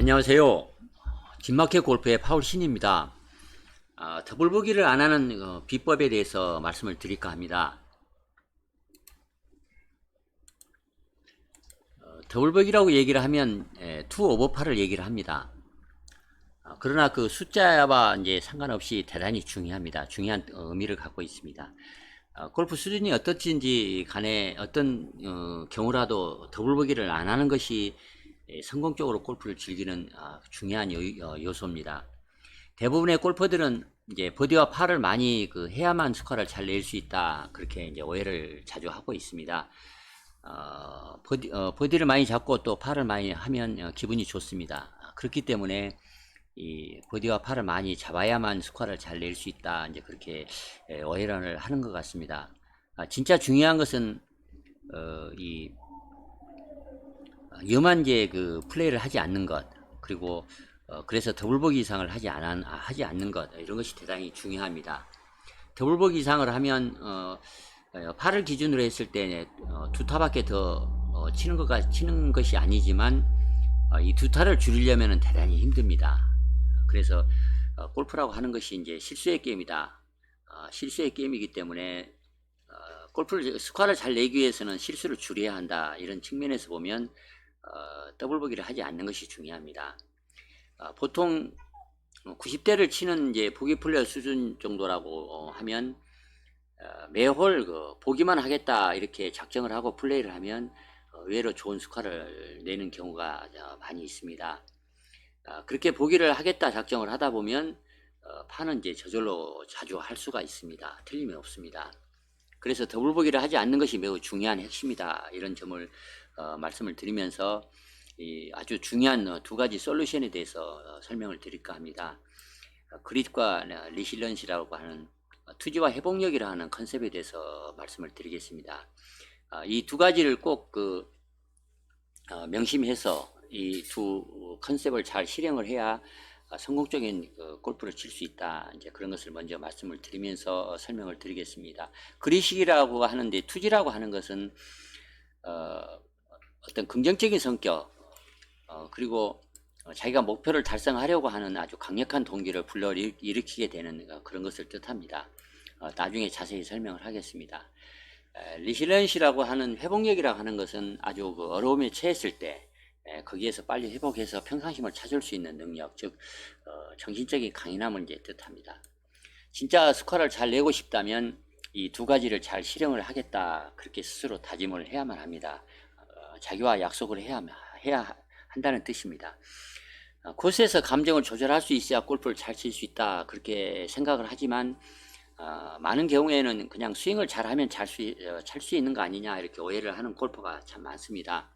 안녕하세요. 진마켓 골프의 파울신입니다. 더블 보기를 안 하는 비법에 대해서 말씀을 드릴까 합니다. 더블 보기라고 얘기를 하면 투 오버 파를 얘기를 합니다. 그러나 그 숫자와 이제 상관없이 대단히 중요합니다. 중요한 의미를 갖고 있습니다. 골프 수준이 어떻든지 간에 어떤 경우라도 더블 보기를 안 하는 것이 성공적으로 골프를 즐기는 중요한 요소입니다. 대부분의 골퍼들은 이제 버디와 파를 많이 해야만 스코어를 잘 낼 수 있다, 그렇게 이제 오해를 자주 하고 있습니다. 버디를 많이 잡고 또 파를 많이 하면 기분이 좋습니다. 그렇기 때문에 이 버디와 파를 많이 잡아야만 스코어를 잘 낼 수 있다, 이제 그렇게 오해를 하는 것 같습니다. 진짜 중요한 것은 이 위험한 그 플레이를 하지 않는 것, 그리고 그래서 더블보기 이상을 하지 않는 것, 이런 것이 대단히 중요합니다. 더블보기 이상을 하면 파를 기준으로 했을 때 두 타밖에 더 치는 것이 아니지만 이 두 타를 줄이려면 대단히 힘듭니다. 그래서 골프라고 하는 것이 이제 실수의 게임이다. 실수의 게임이기 때문에 골프를 스코어를 잘 내기 위해서는 실수를 줄여야 한다, 이런 측면에서 보면 더블보기를 하지 않는 것이 중요합니다. 보통 90대를 치는 이제 보기 플레이어 수준 정도라고 하면 매홀 보기만 하겠다 이렇게 작정을 하고 플레이를 하면 의외로 좋은 스코어를 내는 경우가 많이 있습니다. 그렇게 보기를 하겠다 작정을 하다 보면 파는 이제 저절로 자주 할 수가 있습니다. 틀림이 없습니다. 그래서 더블 보기를 하지 않는 것이 매우 중요한 핵심이다, 이런 점을 말씀을 드리면서 아주 중요한 두 가지 솔루션에 대해서 설명을 드릴까 합니다. 그릿과 리실런시라고 하는 투지와 회복력이라 하는 컨셉에 대해서 말씀을 드리겠습니다. 이 두 가지를 꼭 명심해서 이 두 컨셉을 잘 실행을 해야 성공적인 골프를 칠 수 있다, 이제 그런 것을 먼저 말씀을 드리면서 설명을 드리겠습니다. 그리식이라고 하는데, 투지라고 하는 것은 어떤 긍정적인 성격, 그리고 자기가 목표를 달성하려고 하는 아주 강력한 동기를 불러일으키게 되는 그런 것을 뜻합니다. 나중에 자세히 설명을 하겠습니다. 리실런시라고 하는 회복력이라고 하는 것은 아주 어려움에 처했을 때 거기에서 빨리 회복해서 평상심을 찾을 수 있는 능력, 즉 정신적인 강인함을 이제 뜻합니다. 진짜 스코어를 잘 내고 싶다면 이 두 가지를 잘 실행을 하겠다, 그렇게 스스로 다짐을 해야만 합니다. 자기와 약속을 해야 한다는 뜻입니다. 코스에서 감정을 조절할 수 있어야 골프를 잘 칠 수 있다, 그렇게 생각을 하지만 많은 경우에는 그냥 스윙을 잘하면 찰 수 있는 거 아니냐, 이렇게 오해를 하는 골퍼가 참 많습니다.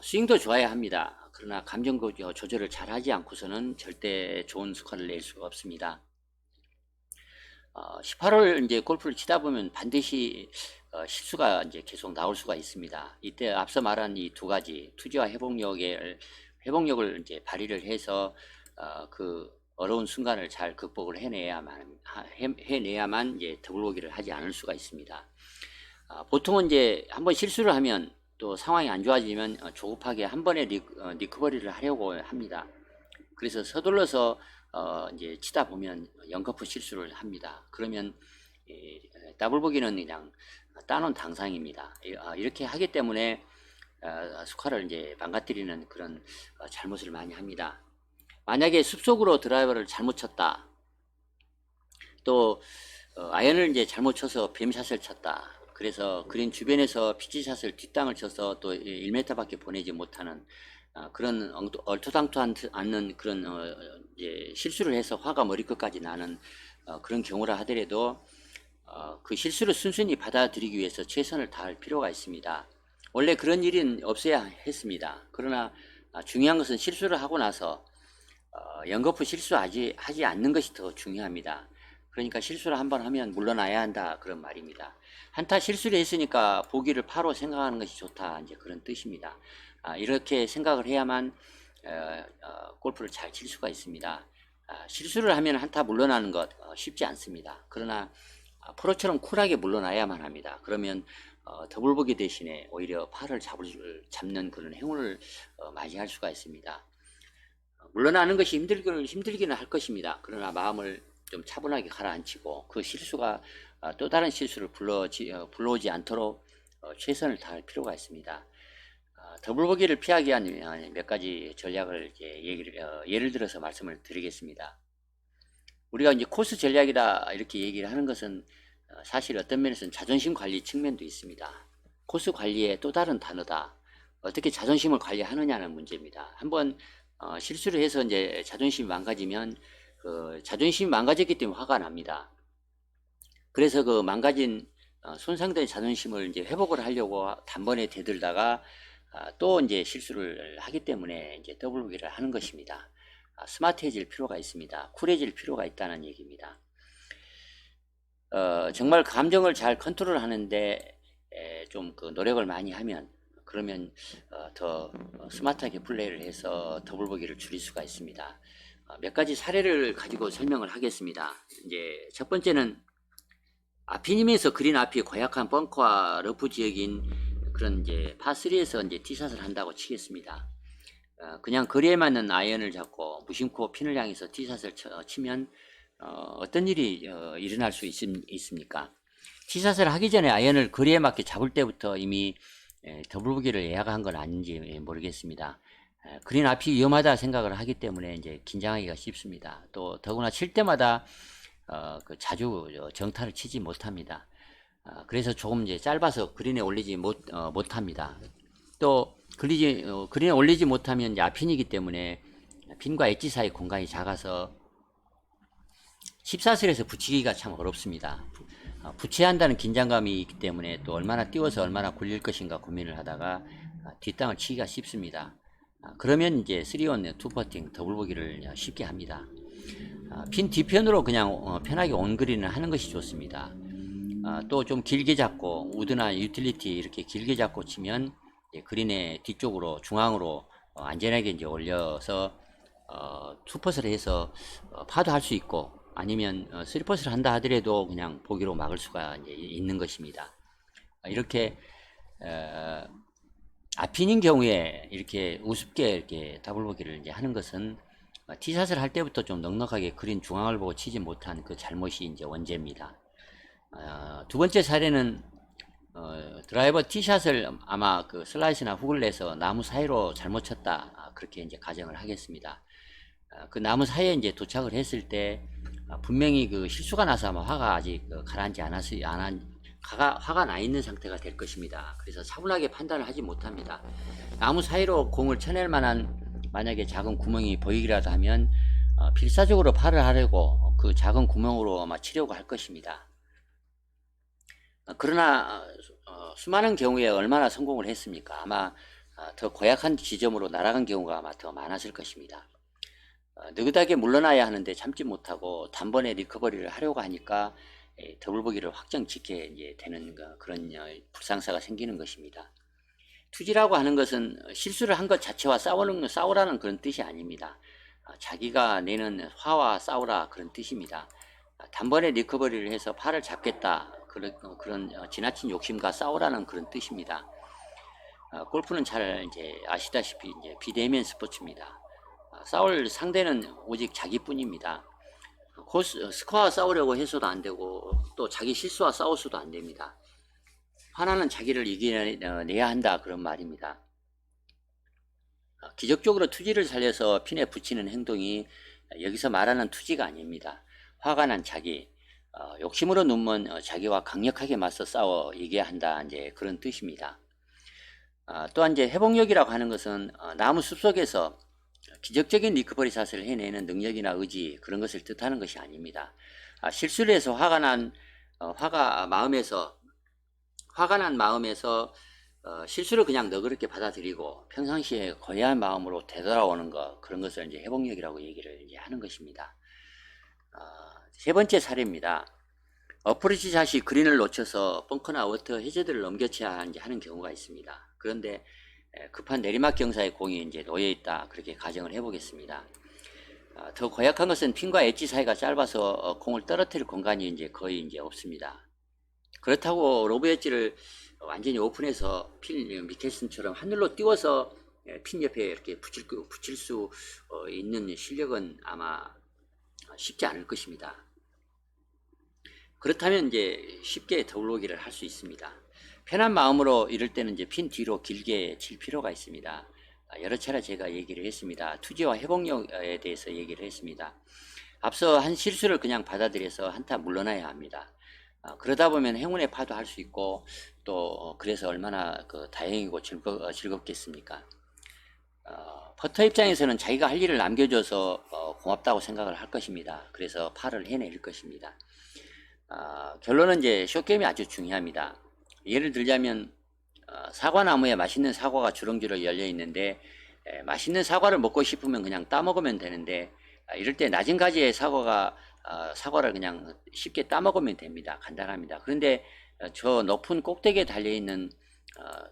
스윙도 좋아야 합니다. 그러나 감정 조절을 잘 하지 않고서는 절대 좋은 스코어를 낼 수가 없습니다. 18홀 이제 골프를 치다 보면 반드시 실수가 이제 계속 나올 수가 있습니다. 이때 앞서 말한 이 두 가지 투지와 회복력을 이제 발휘를 해서 그 어려운 순간을 잘 극복을 해내야만 이제 더블보기를 하지 않을 수가 있습니다. 보통은 이제 한번 실수를 하면 또 상황이 안 좋아지면 조급하게 한 번에 리커버리를 하려고 합니다. 그래서 서둘러서 이제 치다 보면 연거푸 실수를 합니다. 그러면 더블보기는 그냥 따놓은 당상입니다. 이렇게 하기 때문에 스코어를 이제 망가뜨리는 그런 잘못을 많이 합니다. 만약에 숲속으로 드라이버를 잘못 쳤다, 또 아이언을 이제 잘못 쳐서 뱀샷을 쳤다, 그래서 그린 주변에서 피치샷을 뒷땅을 쳐서 또 1m밖에 보내지 못하는 그런 얼토당토하지 않는 그런 이제 실수를 해서 화가 머리끝까지 나는 그런 경우라 하더라도 그 실수를 순순히 받아들이기 위해서 최선을 다할 필요가 있습니다. 원래 그런 일은 없어야 했습니다. 그러나 중요한 것은 실수를 하고 나서 연거푸 실수하지 않는 것이 더 중요합니다. 그러니까 실수를 한번 하면 물러나야 한다, 그런 말입니다. 한타 실수를 했으니까 보기를 파로 생각하는 것이 좋다, 이제 그런 뜻입니다. 이렇게 생각을 해야만 골프를 잘 칠 수가 있습니다. 실수를 하면 한타 물러나는 것 쉽지 않습니다. 그러나 프로처럼 쿨하게 물러나야만 합니다. 그러면 더블보기 대신에 오히려 파를 잡는 그런 행운을 맞이할 수가 있습니다. 물러나는 것이 힘들기는 할 것입니다. 그러나 마음을 좀 차분하게 가라앉히고 그 실수가 또 다른 실수를 불러오지 않도록 최선을 다할 필요가 있습니다. 더블 보기를 피하기 위한 몇 가지 전략을 예를 들어서 말씀을 드리겠습니다. 우리가 이제 코스 전략이다 이렇게 얘기를 하는 것은 사실 어떤 면에서는 자존심 관리 측면도 있습니다. 코스 관리의 또 다른 단어다. 어떻게 자존심을 관리하느냐는 문제입니다. 한번 실수를 해서 이제 자존심이 망가지면 자존심이 망가졌기 때문에 화가 납니다. 그래서 그 망가진 손상된 자존심을 이제 회복을 하려고 단번에 대들다가 또 이제 실수를 하기 때문에 이제 더블 보기를 하는 것입니다. 스마트해질 필요가 있습니다. 쿨해질 필요가 있다는 얘기입니다. 정말 감정을 잘 컨트롤 하는데 좀 그 노력을 많이 하면 그러면 더 스마트하게 플레이를 해서 더블 보기를 줄일 수가 있습니다. 몇 가지 사례를 가지고 설명을 하겠습니다. 이제 첫 번째는 앞이님에서 그린 앞이 고약한 벙커와 러프 지역인 그런 이제 파3에서 이제 티샷을 한다고 치겠습니다. 그냥 거리에 맞는 아이언을 잡고 무심코 핀을 향해서 티샷을 치면 어떤 일이 일어날 수 있습니까? 티샷을 하기 전에 아이언을 거리에 맞게 잡을 때부터 이미 더블 보기를 예약한 건 아닌지 모르겠습니다. 그린 앞이 위험하다 생각을 하기 때문에 이제 긴장하기가 쉽습니다. 또 더구나 칠 때마다 자주 정타를 치지 못합니다. 그래서 조금 이제 짧아서 그린에 올리지 못합니다. 또 그린에 올리지 못하면 이제 앞핀이기 때문에 핀과 엣지 사이 공간이 작아서 14슬에서 붙이기가 참 어렵습니다. 붙여야 한다는 긴장감이 있기 때문에 또 얼마나 띄워서 얼마나 굴릴 것인가 고민을 하다가 뒷땅을 치기가 쉽습니다. 그러면 이제 3온 투퍼팅 더블 보기를 쉽게 합니다. 핀 뒤편으로 그냥 편하게 온그린을 하는 것이 좋습니다. 또 좀 길게 잡고 우드나 유틸리티 이렇게 길게 잡고 치면 그린의 뒤쪽으로 중앙으로 안전하게 이제 올려서 투퍼스를 해서 파도 할 수 있고 아니면 쓰리퍼스를 한다 하더라도 그냥 보기로 막을 수가 이제 있는 것입니다. 이렇게 앞핀인 경우에 이렇게 우습게 이렇게 더블 보기를 이제 하는 것은 티샷을 할 때부터 좀 넉넉하게 그린 중앙을 보고 치지 못한 그 잘못이 이제 원죄입니다. 두 번째 사례는 드라이버 티샷을 아마 그 슬라이스나 훅을 내서 나무 사이로 잘못 쳤다 그렇게 이제 가정을 하겠습니다. 그 나무 사이에 이제 도착을 했을 때 분명히 그 실수가 나서 아마 화가 아직 가라앉지 화가 나 있는 상태가 될 것입니다. 그래서 차분하게 판단을 하지 못합니다. 나무 사이로 공을 쳐낼 만한 만약에 작은 구멍이 보이기라도 하면 필사적으로 팔을 하려고 그 작은 구멍으로 아마 치려고 할 것입니다. 그러나 수많은 경우에 얼마나 성공을 했습니까? 아마 더 고약한 지점으로 날아간 경우가 아마 더 많았을 것입니다. 느긋하게 물러나야 하는데 참지 못하고 단번에 리커버리를 하려고 하니까 더블 보기를 확정 짓게 이제 되는 그런 불상사가 생기는 것입니다. 투지라고 하는 것은 실수를 한 것 자체와 싸우라는 그런 뜻이 아닙니다. 자기가 내는 화와 싸우라 그런 뜻입니다. 단번에 리커버리를 해서 팔을 잡겠다 그런 지나친 욕심과 싸우라는 그런 뜻입니다. 골프는 잘 이제 아시다시피 이제 비대면 스포츠입니다. 싸울 상대는 오직 자기뿐입니다. 스코어와 싸우려고 해서도 안 되고 또 자기 실수와 싸워서도 안 됩니다. 하나는 자기를 이겨내야 한다 그런 말입니다. 기적적으로 투지를 살려서 핀에 붙이는 행동이 여기서 말하는 투지가 아닙니다. 화가 난 자기, 욕심으로 눈먼 자기와 강력하게 맞서 싸워 이겨야 한다 이제 그런 뜻입니다. 또한 이제 회복력이라고 하는 것은 나무 숲속에서 기적적인 리커버리 샷을 해내는 능력이나 의지 그런 것을 뜻하는 것이 아닙니다. 실수를 해서 화가 난 마음에서 실수를 그냥 너그럽게 받아들이고 평상시에 고해한 마음으로 되돌아오는 것 그런 것을 이제 회복력이라고 얘기를 이제 하는 것입니다. 세 번째 사례입니다. 어프로치 샷이 그린을 놓쳐서 벙커나 워터 해저드를 넘겨쳐야 하는 경우가 있습니다. 그런데 급한 내리막 경사에 공이 이제 놓여 있다 그렇게 가정을 해보겠습니다. 더 고약한 것은 핀과 엣지 사이가 짧아서 공을 떨어뜨릴 공간이 이제 거의 이제 없습니다. 그렇다고 로브 엣지를 완전히 오픈해서 필 미켈슨처럼 하늘로 띄워서 핀 옆에 이렇게 붙일 수 있는 실력은 아마 쉽지 않을 것입니다. 그렇다면 이제 쉽게 더블보기를 할 수 있습니다. 편한 마음으로 이럴 때는 이제 핀 뒤로 길게 칠 필요가 있습니다. 여러 차례 제가 얘기를 했습니다. 투지와 회복력에 대해서 얘기를 했습니다. 앞서 한 실수를 그냥 받아들여서 한타 물러나야 합니다. 그러다 보면 행운의 파도 할 수 있고 또 그래서 얼마나 다행이고 즐겁겠습니까? 퍼터 입장에서는 자기가 할 일을 남겨줘서 고맙다고 생각을 할 것입니다. 그래서 파를 해낼 것입니다. 결론은 이제 숏게임이 아주 중요합니다. 예를 들자면 사과나무에 맛있는 사과가 주렁주렁 열려 있는데 맛있는 사과를 먹고 싶으면 그냥 따먹으면 되는데 이럴 때 낮은 가지의 사과를 그냥 쉽게 따먹으면 됩니다. 간단합니다. 그런데 저 높은 꼭대기에 달려있는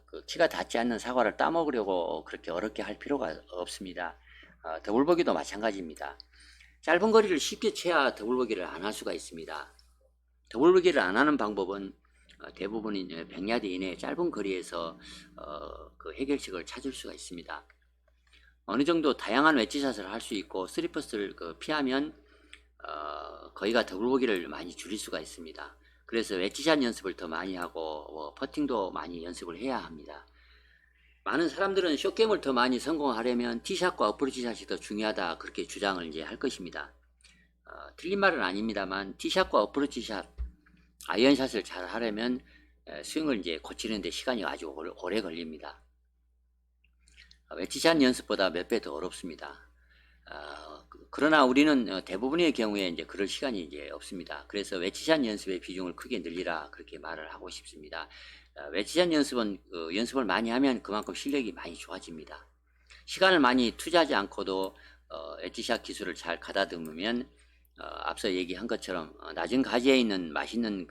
그 키가 닿지 않는 사과를 따먹으려고 그렇게 어렵게 할 필요가 없습니다. 더블보기도 마찬가지입니다. 짧은 거리를 쉽게 쳐야 더블보기를 안 할 수가 있습니다. 더블보기를 안 하는 방법은 대부분이 100야드 이내 짧은 거리에서 그 해결책을 찾을 수가 있습니다. 어느 정도 다양한 웨지샷을 할 수 있고 3퍼스를 피하면 거의가 더블보기를 많이 줄일 수가 있습니다. 그래서 웨지샷 연습을 더 많이 하고 퍼팅도 많이 연습을 해야 합니다. 많은 사람들은 숏게임을 더 많이 성공하려면 티샷과 어프로치샷이 더 중요하다 그렇게 주장을 이제 할 것입니다. 틀린 말은 아닙니다만 티샷과 어프로치샷, 아이언샷을 잘 하려면 스윙을 이제 고치는데 시간이 아주 오래 걸립니다. 웨지샷 연습보다 몇 배 더 어렵습니다. 그러나 우리는 대부분의 경우에 이제 그럴 시간이 이제 없습니다. 그래서 웨지샷 연습의 비중을 크게 늘리라 그렇게 말을 하고 싶습니다. 웨지샷 연습은 연습을 많이 하면 그만큼 실력이 많이 좋아집니다. 시간을 많이 투자하지 않고도 웨지샷 기술을 잘 가다듬으면 앞서 얘기한 것처럼 낮은 가지에 있는 맛있는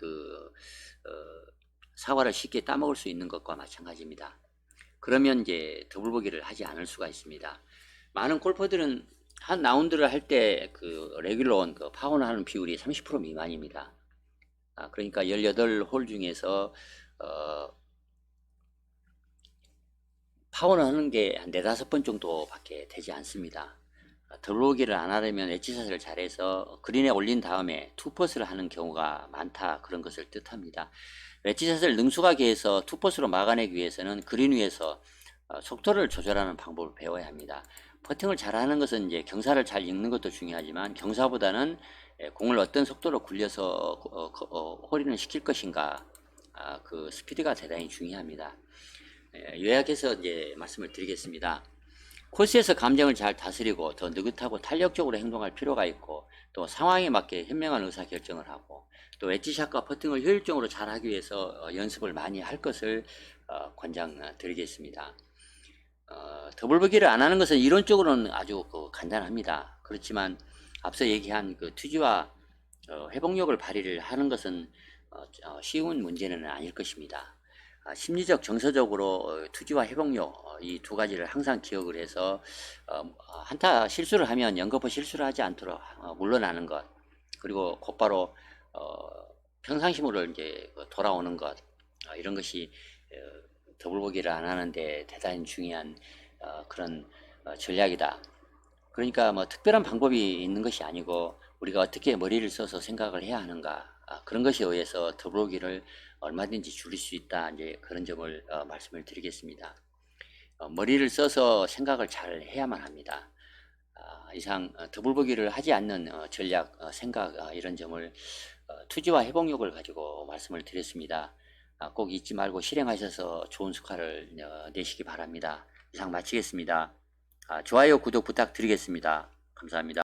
사과를 쉽게 따먹을 수 있는 것과 마찬가지입니다. 그러면 이제 더블보기를 하지 않을 수가 있습니다. 많은 골퍼들은 한 라운드를 할 때 레귤러 파혼을 하는 비율이 30% 미만입니다. 그러니까 18홀 중에서 파혼을 하는 게 한 4-5번 정도밖에 되지 않습니다. 더블보기를 안 하려면 웨지샷을 잘해서 그린에 올린 다음에 투퍼스를 하는 경우가 많다 그런 것을 뜻합니다. 웨지샷을 능숙하게 해서 투퍼스로 막아내기 위해서는 그린 위에서 속도를 조절하는 방법을 배워야 합니다. 퍼팅을 잘하는 것은 이제 경사를 잘 읽는 것도 중요하지만 경사보다는 공을 어떤 속도로 굴려서 홀인을 시킬 것인가 그 스피드가 대단히 중요합니다. 요약해서 이제 말씀을 드리겠습니다. 코스에서 감정을 잘 다스리고 더 느긋하고 탄력적으로 행동할 필요가 있고 또 상황에 맞게 현명한 의사결정을 하고 또 웨지샷과 퍼팅을 효율적으로 잘하기 위해서 연습을 많이 할 것을 권장드리겠습니다. 더블보기를 안 하는 것은 이론적으로는 아주 간단합니다. 그렇지만 앞서 얘기한 투지와 회복력을 발휘를 하는 것은 쉬운 문제는 아닐 것입니다. 심리적 정서적으로 투지와 회복력 이 두 가지를 항상 기억을 해서 한타 실수를 하면 연거푸 실수를 하지 않도록 물러나는 것 그리고 곧바로 평상심으로 이제 돌아오는 것 이런 것이 더블보기를 안 하는데 대단히 중요한 그런 전략이다. 그러니까 뭐 특별한 방법이 있는 것이 아니고 우리가 어떻게 머리를 써서 생각을 해야 하는가 그런 것에 의해서 더블보기를 얼마든지 줄일 수 있다 이제 그런 점을 말씀을 드리겠습니다. 머리를 써서 생각을 잘 해야만 합니다. 이상 더블보기를 하지 않는 전략, 생각 이런 점을 투지와 회복력을 가지고 말씀을 드렸습니다. 꼭 잊지 말고 실행하셔서 좋은 스코어를 내시기 바랍니다. 이상 마치겠습니다. 좋아요, 구독 부탁드리겠습니다. 감사합니다.